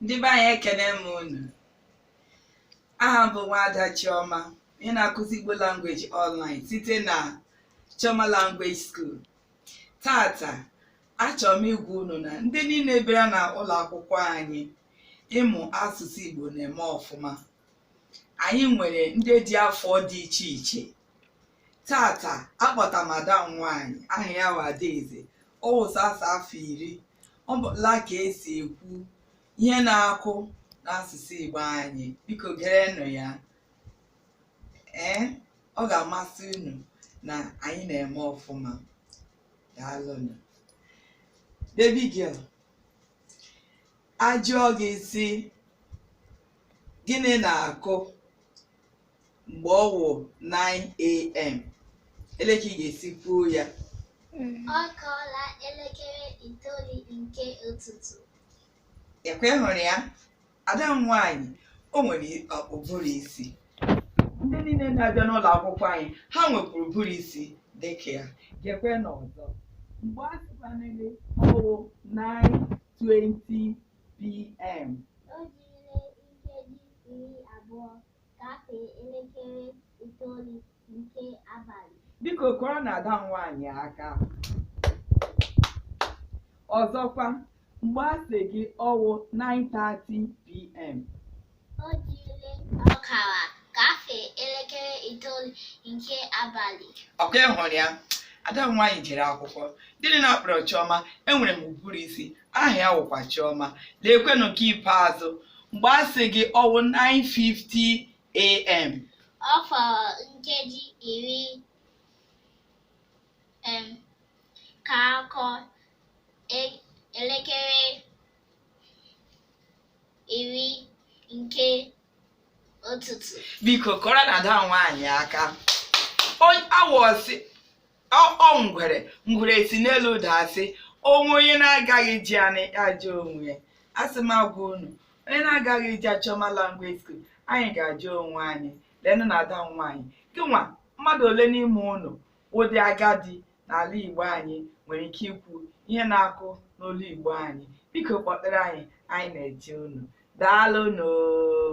Ndị be anyị ekene m unu. Aha m bụ Nwada Chioma, ị na-akụzi Igbo Language online site na Chioma Language School. Tata achọrọ m ịgwa unu na ndị niile bịara na ụlọ akwụkwọ anyị ịmụ asụsụ Igbo na-eme ọfụma. Anyị nwere ndị dị afọ dị iche iche. Tata akpọta madam nwanyị aha ya bụ Adaeze, ọ wụsasa afọ 10. Ọ bụla ka esi ekwu ihe na-akụ n'asụsụ Igbo anyị. Biko gerenụ ya. Ọ ga-amasị unu na anyị na-eme ọfụma. Daalụnụ. Baby girl, ajụọ gị sị gịnị na-akụ mgbe ọ wụ 9 AM? Eleke ị ga-esi kwuo ya. Ọ kụọla elekere 9 nke ụtụtụ. Ekwe hụrụ ya? Ada nwanyị o nwere ụbụrụ isi. Ndị niile na-abịa n'ụlọ akwụkwọ anyị ha nwekwara ụbụrụ isi dịka ya. Gekwe n'ọzọ. Mgbe a sịkwanele ọwụ 9:20 PM. O jirila nkeji 20 gafee elekere 9 nke abalị. Biko kọrọ na ada nwanyị aka. Ọzọkwa, mgbe a sị gị ọwụ 9:30 PM. O jirila ọkara gafee elekere 9 nke abalị. Ọkwa ịhụrụ ya? Ada nwanyị jere akwụkwọ. Ndị na-akpọrọ Chioma enwere m ụbụrụ isi, aha ya wụkwa Chioma. Lekwenụ nke ikpeazụ, mgbe a sị gị ọwụ 9:50 AM. Ọ fọrọ nkeji 10 ka akụọ elekere 10 nke ụtụtụ. Biko kọrọ na ada nwanyị aka. Awọsị ọ ngwere si n'elu dasị, onwe onye na-agaghị ji anị ajọ onwe ya. Asị m agwa unu, onye na-agaghị ji Chioma Language School, anyị ga-ajụ onwe anyị. Lenụ na ada nwanyị gịnwa, mmadụ ole n'ime unu ụdị agadi n'ala Igbo anyị nwere ike ikwu ihe na-akụ n'olu Igbo anyị? Biko kpọtara anyị na-eje unu. Daalụnụ.